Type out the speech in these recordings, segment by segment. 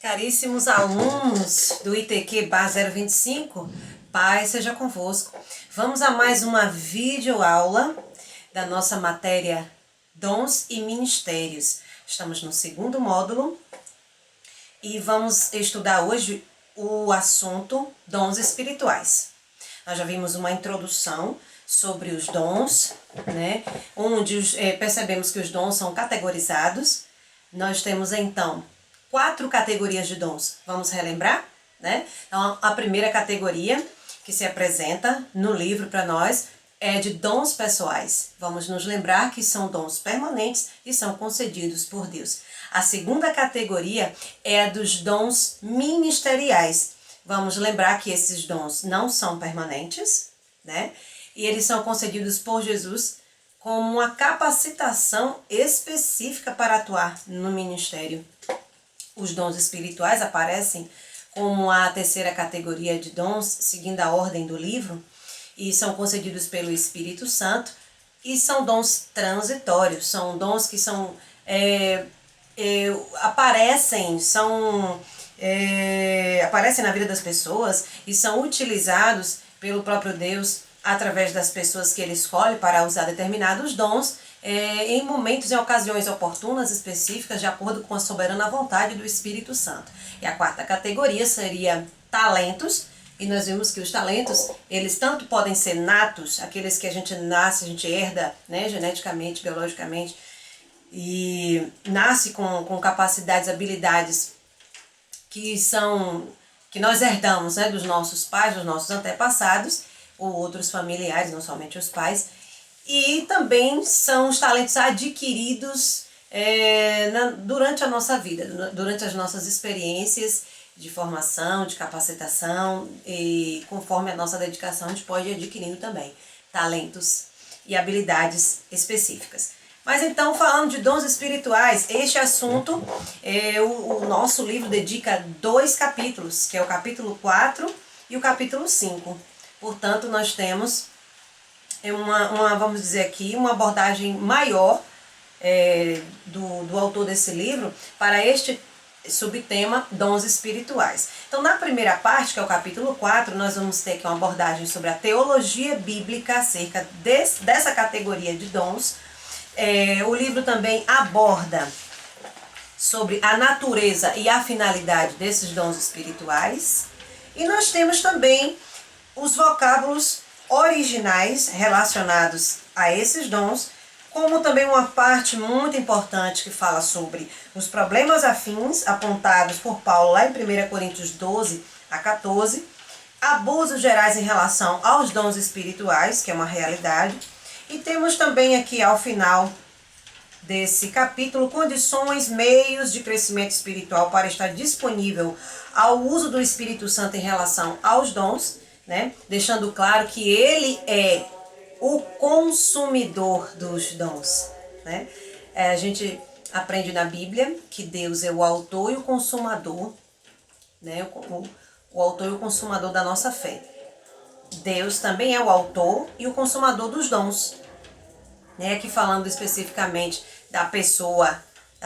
Caríssimos alunos do ITQ Bar 025, Paz seja convosco. Vamos a mais uma videoaula da nossa matéria Dons e Ministérios. Estamos no segundo módulo e vamos estudar hoje o assunto Dons Espirituais. Nós já vimos uma introdução sobre os dons, né? Onde percebemos que os dons são categorizados. Nós temos então 4 categorias de dons. Vamos relembrar, né? Então, a primeira categoria que se apresenta no livro para nós é de dons pessoais. Vamos nos lembrar que são dons permanentes e são concedidos por Deus. A segunda categoria é a dos dons ministeriais. Vamos lembrar que esses dons não são permanentes, né? E eles são concedidos por Jesus como uma capacitação específica para atuar no ministério. Os dons espirituais aparecem como a terceira categoria de dons, seguindo a ordem do livro, e são concedidos pelo Espírito Santo, e são dons transitórios, são dons que aparecem na vida das pessoas e são utilizados pelo próprio Deus através das pessoas que ele escolhe para usar determinados dons, em momentos e ocasiões oportunas, específicas, de acordo com a soberana vontade do Espírito Santo. E a quarta categoria seria talentos, e nós vimos que os talentos, eles tanto podem ser natos, aqueles que a gente nasce, a gente herda, né, geneticamente, biologicamente, e nasce com capacidades, habilidades que nós herdamos, né, dos nossos pais, dos nossos antepassados, ou outros familiares, não somente os pais. E também são os talentos adquiridos durante a nossa vida, durante as nossas experiências de formação, de capacitação, e conforme a nossa dedicação a gente pode ir adquirindo também talentos e habilidades específicas. Mas então, falando de dons espirituais, este assunto, o nosso livro dedica 2 capítulos, que é o capítulo 4 e o capítulo 5. Portanto, nós temos vamos dizer aqui, uma abordagem maior do autor desse livro para este subtema dons espirituais. Então, na primeira parte, que é o capítulo 4, nós vamos ter aqui uma abordagem sobre a teologia bíblica acerca dessa categoria de dons. O livro também aborda sobre a natureza e a finalidade desses dons espirituais. E nós temos também os vocábulos originais relacionados a esses dons, como também uma parte muito importante que fala sobre os problemas afins apontados por Paulo lá em 1 Coríntios 12 a 14, abusos gerais em relação aos dons espirituais, que é uma realidade, e temos também aqui ao final desse capítulo condições, meios de crescimento espiritual para estar disponível ao uso do Espírito Santo em relação aos dons, né? Deixando claro que ele é o consumidor dos dons, né? A gente aprende na Bíblia que Deus é o autor e o consumador, né? O autor e o consumador da nossa fé. Deus também é o autor e o consumador dos dons, né? Aqui falando especificamente da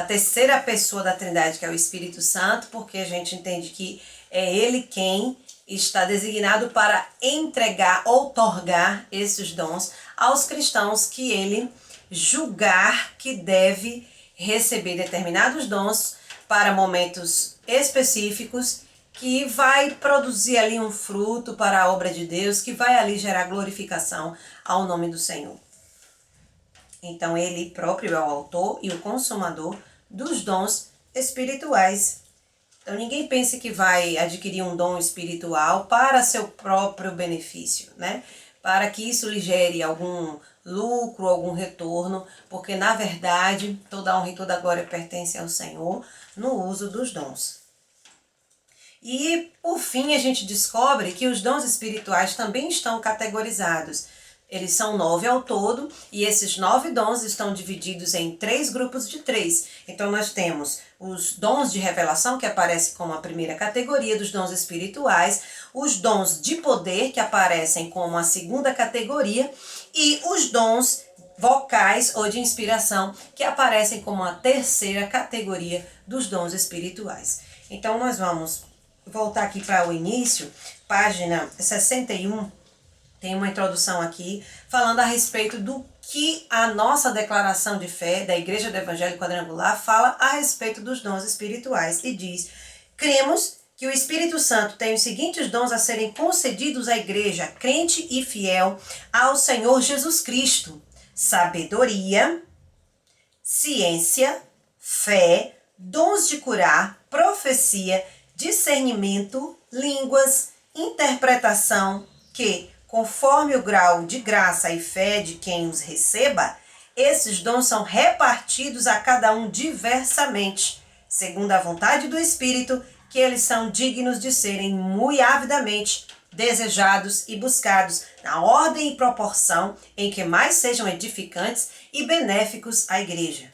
terceira pessoa da Trindade, que é o Espírito Santo, porque a gente entende que é ele quem está designado para entregar, outorgar esses dons aos cristãos que ele julgar que deve receber determinados dons para momentos específicos, que vai produzir ali um fruto para a obra de Deus, que vai ali gerar glorificação ao nome do Senhor. Então ele próprio é o autor e o consumador dos dons espirituais. Então ninguém pense que vai adquirir um dom espiritual para seu próprio benefício, né? Para que isso lhe gere algum lucro, algum retorno, porque na verdade toda a honra e toda a glória pertence ao Senhor no uso dos dons. E por fim a gente descobre que os dons espirituais também estão categorizados. Eles são 9 ao todo, e esses 9 dons estão divididos em 3 grupos de 3. Então nós temos os dons de revelação, que aparecem como a primeira categoria dos dons espirituais, os dons de poder, que aparecem como a segunda categoria, e os dons vocais ou de inspiração, que aparecem como a terceira categoria dos dons espirituais. Então nós vamos voltar aqui para o início, página 61, tem uma introdução aqui falando a respeito do que a nossa declaração de fé da Igreja do Evangelho Quadrangular fala a respeito dos dons espirituais e diz: cremos que o Espírito Santo tem os seguintes dons a serem concedidos à igreja crente e fiel ao Senhor Jesus Cristo: sabedoria, ciência, fé, dons de curar, profecia, discernimento, línguas, interpretação, que, conforme o grau de graça e fé de quem os receba, esses dons são repartidos a cada um diversamente, segundo a vontade do Espírito, que eles são dignos de serem muito avidamente desejados e buscados na ordem e proporção em que mais sejam edificantes e benéficos à igreja.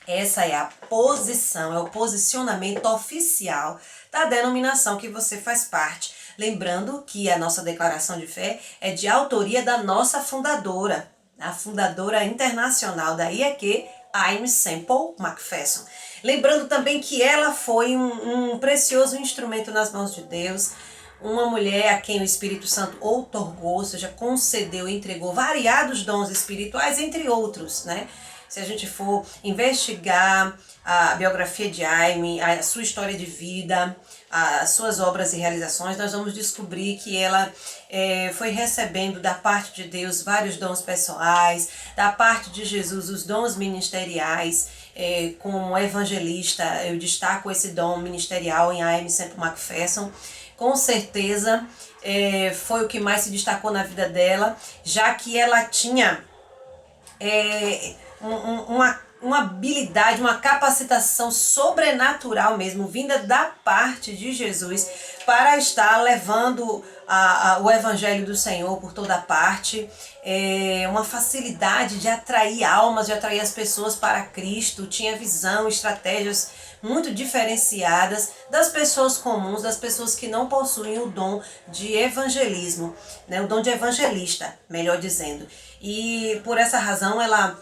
Essa é a posição, é o posicionamento oficial da denominação que você faz parte. Lembrando que a nossa declaração de fé é de autoria da nossa fundadora, a fundadora internacional, daí é que Aimee Semple McPherson. Lembrando também que ela foi um precioso instrumento nas mãos de Deus, uma mulher a quem o Espírito Santo outorgou, ou seja, concedeu e entregou variados dons espirituais, entre outros, né? Se a gente for investigar a biografia de Aimee, a sua história de vida, as suas obras e realizações, nós vamos descobrir que ela foi recebendo da parte de Deus vários dons pessoais, da parte de Jesus os dons ministeriais. Como evangelista, eu destaco esse dom ministerial em Aimee Semple McPherson. Com certeza foi o que mais se destacou na vida dela, já que ela tinha uma habilidade, uma capacitação sobrenatural mesmo, vinda da parte de Jesus, para estar levando o Evangelho do Senhor por toda parte, uma facilidade de atrair almas, de atrair as pessoas para Cristo, tinha visão, estratégias muito diferenciadas das pessoas comuns, das pessoas que não possuem o dom de evangelismo, né, o dom de evangelista, melhor dizendo. E por essa razão ela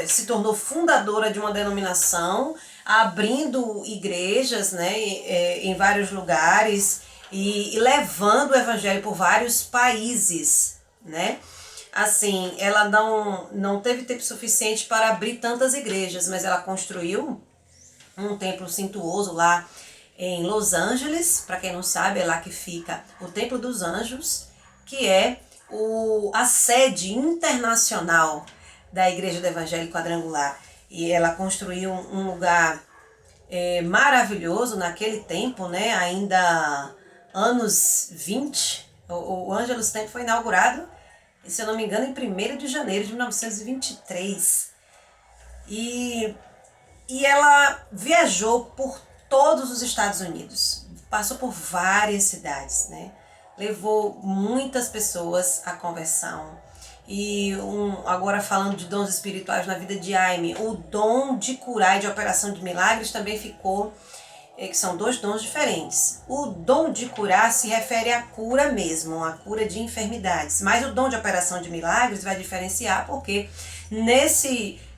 se tornou fundadora de uma denominação, abrindo igrejas, em vários lugares e levando o evangelho por vários países, né? Assim, ela não teve tempo suficiente para abrir tantas igrejas, mas ela construiu um templo suntuoso lá em Los Angeles. Para quem não sabe, é lá que fica o Templo dos Anjos, que é a sede internacional da Igreja do Evangelho Quadrangular. E ela construiu um lugar maravilhoso naquele tempo, né? Ainda anos 20. O Angelus Temple foi inaugurado, se eu não me engano, em 1º de janeiro de 1923. E ela viajou por todos os Estados Unidos, passou por várias cidades, né? Levou muitas pessoas à conversão. E agora falando de dons espirituais na vida de Aimee, o dom de curar e de operação de milagres também ficou, que são dois dons diferentes. O dom de curar se refere à cura mesmo, à cura de enfermidades, mas o dom de operação de milagres vai diferenciar porque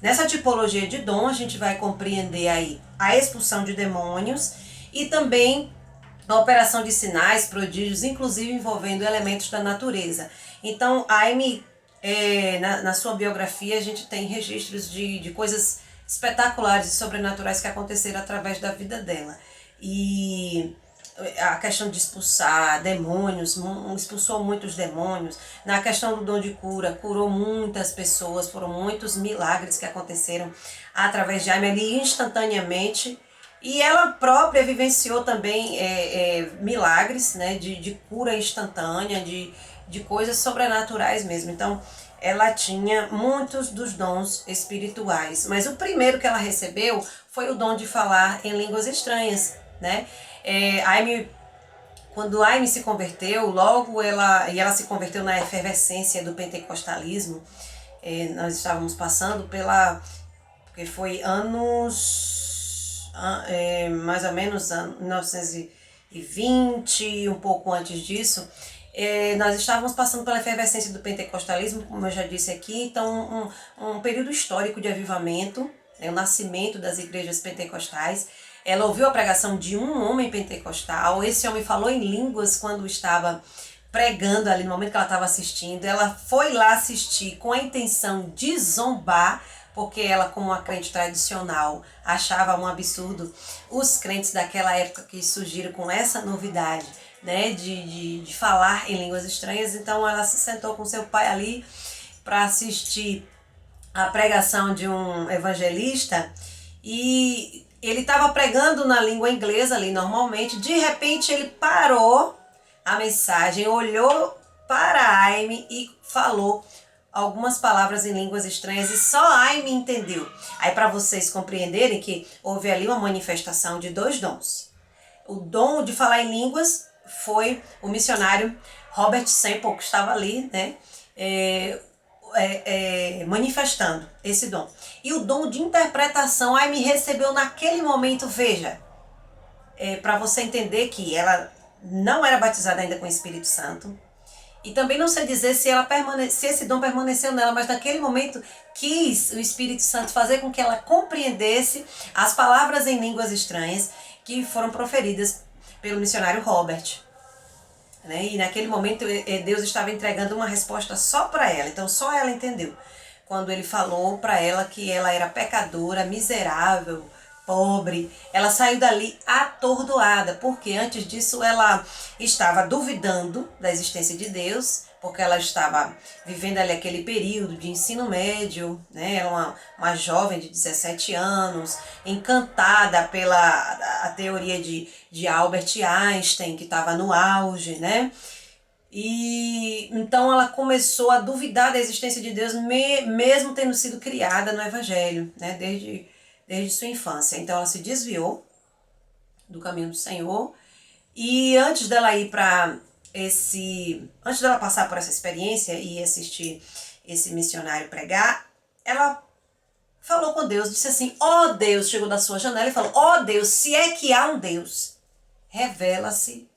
nessa tipologia de dom a gente vai compreender aí a expulsão de demônios e também a operação de sinais, prodígios, inclusive envolvendo elementos da natureza. Então, Aimee, na sua biografia, a gente tem registros de coisas espetaculares e sobrenaturais que aconteceram através da vida dela. E a questão de expulsar demônios, expulsou muitos demônios. Na questão do dom de cura, curou muitas pessoas, foram muitos milagres que aconteceram através de Aimee ali instantaneamente. E ela própria vivenciou também milagres, né, de cura instantânea, de coisas sobrenaturais mesmo. Então, ela tinha muitos dos dons espirituais. Mas o primeiro que ela recebeu foi o dom de falar em línguas estranhas, né? Quando Aimee se converteu, ela se converteu na efervescência do pentecostalismo. Nós estávamos passando porque foi mais ou menos 1920, um pouco antes disso. Nós estávamos passando pela efervescência do pentecostalismo, como eu já disse aqui, então um período histórico de avivamento, o nascimento das igrejas pentecostais. ela ouviu a pregação de um homem pentecostal. Esse homem falou em línguas quando estava pregando ali, no momento que ela estava assistindo. Ela foi lá assistir com a intenção de zombar, porque ela, como uma crente tradicional, achava um absurdo os crentes daquela época que surgiram com essa novidade, né, de falar em línguas estranhas. Então ela se sentou com seu pai ali para assistir a pregação de um evangelista, e ele estava pregando na língua inglesa ali normalmente. De repente ele parou a mensagem, olhou para a Aime e falou algumas palavras em línguas estranhas, e só a Aime entendeu. Aí, para vocês compreenderem que houve ali uma manifestação de dois dons. O dom de falar em línguas foi o missionário Robert Semple, que estava ali, né, manifestando esse dom. E o dom de interpretação, a Aime recebeu naquele momento. Veja, para você entender que ela não era batizada ainda com o Espírito Santo, e também não sei dizer se esse dom permaneceu nela, mas naquele momento quis o Espírito Santo fazer com que ela compreendesse as palavras em línguas estranhas que foram proferidas pelo missionário Robert. Né? E naquele momento Deus estava entregando uma resposta só para ela, então só ela entendeu. Quando ele falou para ela que ela era pecadora, miserável, pobre, ela saiu dali atordoada, porque antes disso ela estava duvidando da existência de Deus, porque ela estava vivendo ali aquele período de ensino médio, né? Era uma jovem de 17 anos, encantada pela a teoria de Albert Einstein, que estava no auge, né? E então ela começou a duvidar da existência de Deus, mesmo tendo sido criada no Evangelho, né? Desde sua infância. Então ela se desviou do caminho do Senhor, e antes dela antes dela passar por essa experiência e assistir esse missionário pregar, ela falou com Deus, disse assim: ó Deus, chegou da sua janela e falou: ó Deus, se é que há um Deus, revela-te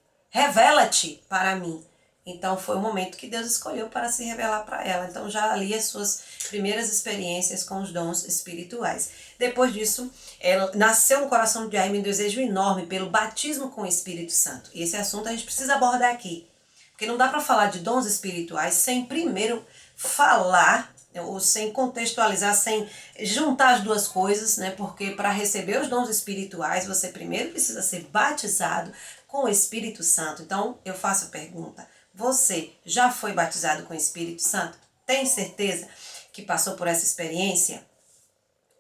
para mim. Então foi o momento que Deus escolheu para se revelar para ela. Então já ali as suas primeiras experiências com os dons espirituais. Depois disso, ela nasceu no coração de Aime um desejo enorme pelo batismo com o Espírito Santo. E esse assunto a gente precisa abordar aqui. Porque não dá para falar de dons espirituais sem primeiro falar, ou sem contextualizar, sem juntar as duas coisas, né? Porque para receber os dons espirituais, você primeiro precisa ser batizado com o Espírito Santo. Então, eu faço a pergunta: você já foi batizado com o Espírito Santo? Tem certeza que passou por essa experiência?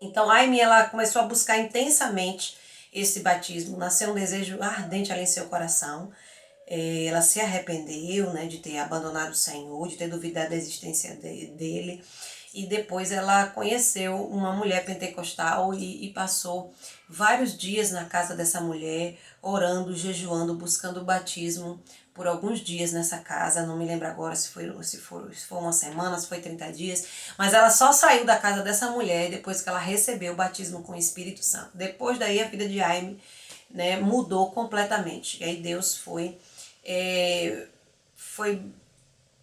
Então, a Aime, ela começou a buscar intensamente esse batismo. Nasceu um desejo ardente ali em seu coração. Ela se arrependeu, né, de ter abandonado o Senhor, de ter duvidado da existência dele. E depois ela conheceu uma mulher pentecostal e passou vários dias na casa dessa mulher, orando, jejuando, buscando o batismo por alguns dias nessa casa. Não me lembro agora se foi uma semana, se foi 30 dias, mas ela só saiu da casa dessa mulher depois que ela recebeu o batismo com o Espírito Santo. Depois daí a vida de Aime, né, mudou completamente. E aí Deus foi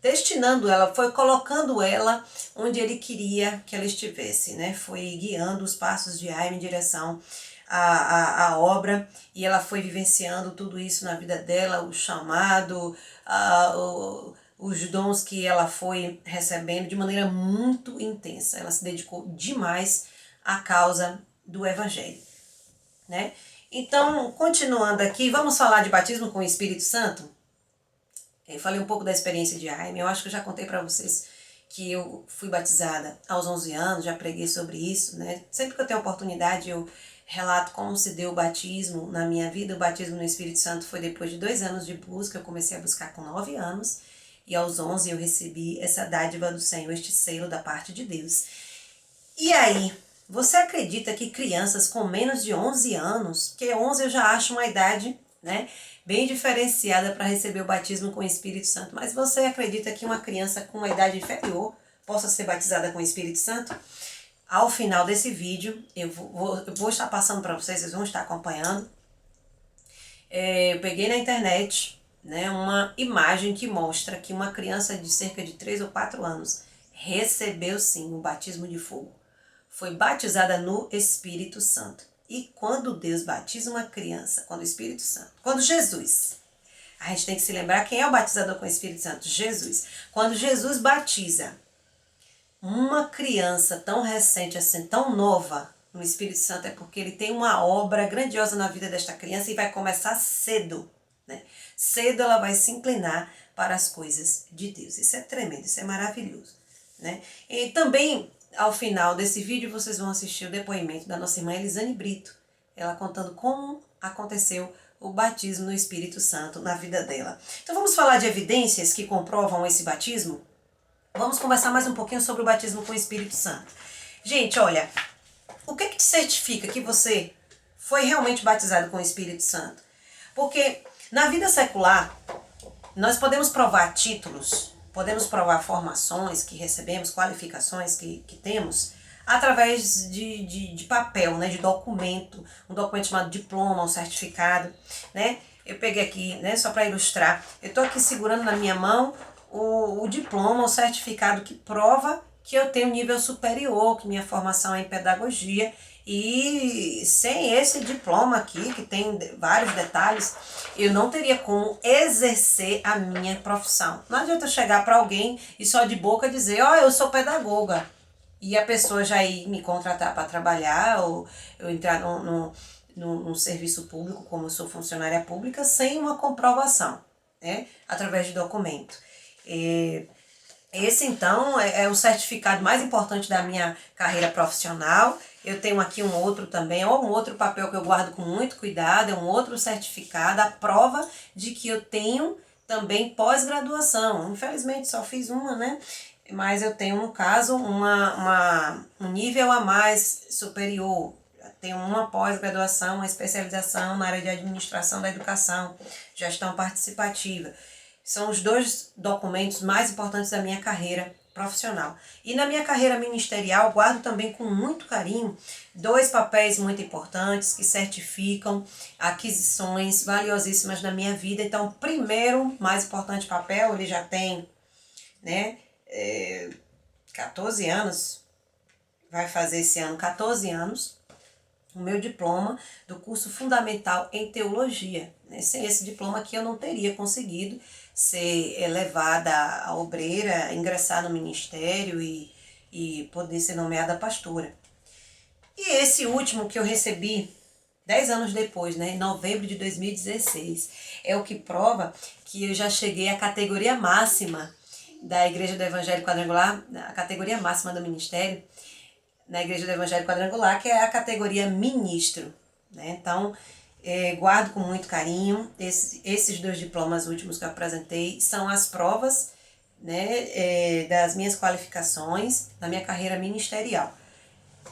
destinando ela, foi colocando ela onde ele queria que ela estivesse, né? Foi guiando os passos de Aime em direção à obra, e ela foi vivenciando tudo isso na vida dela, o chamado, os dons que ela foi recebendo de maneira muito intensa. Ela se dedicou demais à causa do Evangelho, né? Então, continuando aqui, vamos falar de batismo com o Espírito Santo? Eu falei um pouco da experiência de Aime. Eu acho que eu já contei para vocês que eu fui batizada aos 11 anos, já preguei sobre isso, né? Sempre que eu tenho oportunidade, eu relato como se deu o batismo na minha vida. O batismo no Espírito Santo foi depois de 2 anos de busca. Eu comecei a buscar com 9 anos, e aos 11 eu recebi essa dádiva do Senhor, este selo da parte de Deus. E aí, você acredita que crianças com menos de 11 anos, porque 11 eu já acho uma idade, né, bem diferenciada para receber o batismo com o Espírito Santo, mas você acredita que uma criança com uma idade inferior possa ser batizada com o Espírito Santo? Ao final desse vídeo, eu vou estar passando para vocês, vocês vão estar acompanhando. Eu peguei na internet, né, uma imagem que mostra que uma criança de cerca de 3 ou 4 anos recebeu sim o batismo de fogo. Foi batizada no Espírito Santo. E quando Deus batiza uma criança, quando o Espírito Santo, quando Jesus, a gente tem que se lembrar quem é o batizador com o Espírito Santo? Jesus. Quando Jesus batiza uma criança tão recente assim, tão nova, no Espírito Santo, é porque ele tem uma obra grandiosa na vida desta criança e vai começar cedo, né? Cedo ela vai se inclinar para as coisas de Deus. Isso é tremendo, isso é maravilhoso, né? E também, ao final desse vídeo, vocês vão assistir o depoimento da nossa irmã Elisane Brito, ela contando como aconteceu o batismo no Espírito Santo na vida dela. Então vamos falar de evidências que comprovam esse batismo? Vamos conversar mais um pouquinho sobre o batismo com o Espírito Santo. Gente, olha, o que te certifica que você foi realmente batizado com o Espírito Santo? Porque na vida secular, nós podemos provar títulos, podemos provar formações que recebemos, qualificações que temos, através de papel, né, de documento, um documento chamado diploma, um certificado, né? Eu peguei aqui, né, só para ilustrar, eu estou aqui segurando na minha mão o diploma, o certificado que prova que eu tenho nível superior, que minha formação é em pedagogia, e sem esse diploma aqui, que tem vários detalhes, eu não teria como exercer a minha profissão. Não adianta eu chegar para alguém e só de boca dizer, ó, eu sou pedagoga, e a pessoa já ir me contratar para trabalhar, ou eu entrar num serviço público, como eu sou funcionária pública, sem uma comprovação, né, através de documento. Esse, então, é o certificado mais importante da minha carreira profissional. Eu tenho aqui um outro também, ou um outro papel que eu guardo com muito cuidado, é um outro certificado, a prova de que eu tenho também pós-graduação. Infelizmente, só fiz uma, né? Mas eu tenho, no caso, um nível a mais superior. Eu tenho uma pós-graduação, uma especialização na área de administração da educação, gestão participativa. São os dois documentos mais importantes da minha carreira profissional. E na minha carreira ministerial, guardo também com muito carinho dois papéis muito importantes que certificam aquisições valiosíssimas na minha vida. Então, o primeiro, mais importante papel, ele já tem, né, 14 anos, vai fazer esse ano 14 anos, o meu diploma do curso fundamental em teologia, né? Sem esse diploma aqui eu não teria conseguido ser elevada a obreira, ingressar no ministério e poder ser nomeada pastora. E esse último que eu recebi 10 anos depois, né, em novembro de 2016, é o que prova que eu já cheguei à categoria máxima da Igreja do Evangelho Quadrangular, a categoria máxima do ministério, na Igreja do Evangelho Quadrangular, que é a categoria ministro, né? Então, guardo com muito carinho. Esses dois diplomas últimos que eu apresentei são as provas, né, das minhas qualificações na minha carreira ministerial.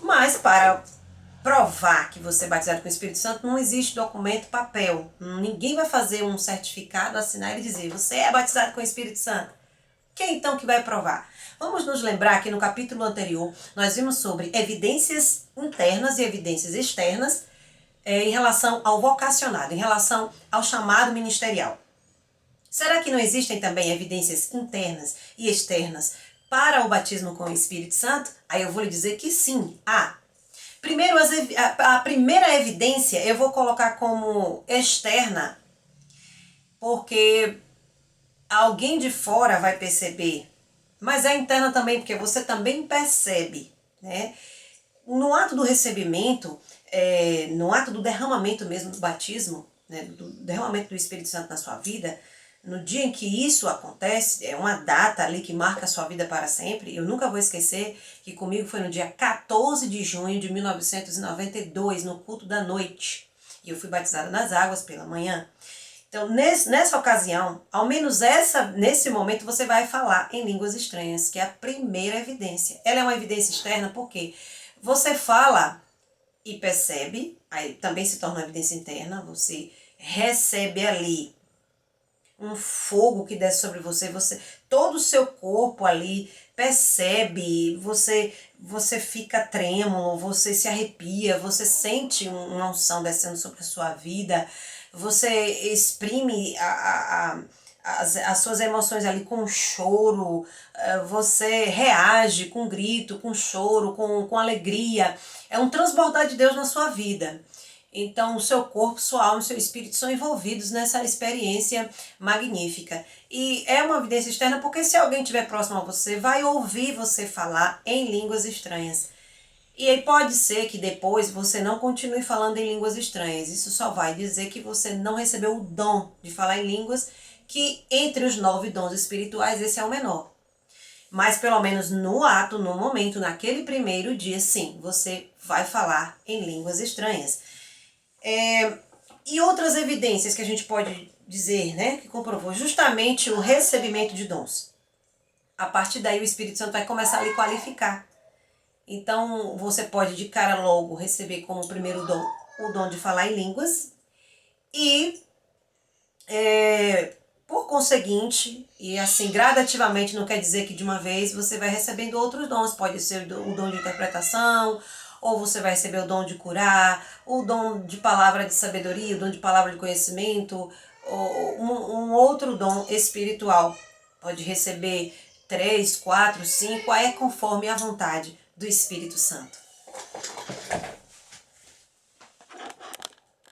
Mas para provar que você é batizado com o Espírito Santo, não existe documento, papel. Ninguém vai fazer um certificado, assinar e dizer, você é batizado com o Espírito Santo. Quem então que vai provar? Vamos nos lembrar que no capítulo anterior nós vimos sobre evidências internas e evidências externas em relação ao vocacionado, em relação ao chamado ministerial. Será que não existem também evidências internas e externas para o batismo com o Espírito Santo? Aí eu vou lhe dizer que sim, há. Primeiro, a primeira evidência eu vou colocar como externa, porque alguém de fora vai perceber, mas é interna também, porque você também percebe, né? No ato do recebimento, no ato do derramamento mesmo do batismo, né, do derramamento do Espírito Santo na sua vida, no dia em que isso acontece, é uma data ali que marca a sua vida para sempre. Eu nunca vou esquecer que comigo foi no dia 14 de junho de 1992, no culto da noite. E eu fui batizada nas águas pela manhã. Então, nessa ocasião, ao menos nesse momento, você vai falar em línguas estranhas, que é a primeira evidência. Ela é uma evidência externa porque você fala e percebe, aí também se torna uma evidência interna, você recebe ali um fogo que desce sobre você, todo o seu corpo ali percebe, você fica trêmulo, você se arrepia, você sente uma unção descendo sobre a sua vida, você exprime a as suas emoções ali com choro, você reage com grito, com choro, com alegria. É um transbordar de Deus na sua vida. Então, o seu corpo, sua alma e seu espírito são envolvidos nessa experiência magnífica. E é uma evidência externa porque se alguém estiver próximo a você, vai ouvir você falar em línguas estranhas. E aí pode ser que depois você não continue falando em línguas estranhas. Isso só vai dizer que você não recebeu o dom de falar em línguas, que entre os 9 dons espirituais esse é o menor. Mas pelo menos no ato, no momento, naquele primeiro dia, sim, você vai falar em línguas estranhas. E outras evidências que a gente pode dizer, né, que comprovou justamente o recebimento de dons. A partir daí o Espírito Santo vai começar a lhe qualificar. Então você pode de cara logo receber como primeiro dom o dom de falar em línguas e por conseguinte, e assim gradativamente, não quer dizer que de uma vez você vai recebendo outros dons, pode ser o dom de interpretação, ou você vai receber o dom de curar, o dom de palavra de sabedoria, o dom de palavra de conhecimento, ou um outro dom espiritual. Pode receber 3, 4, 5, é conforme a vontade do Espírito Santo.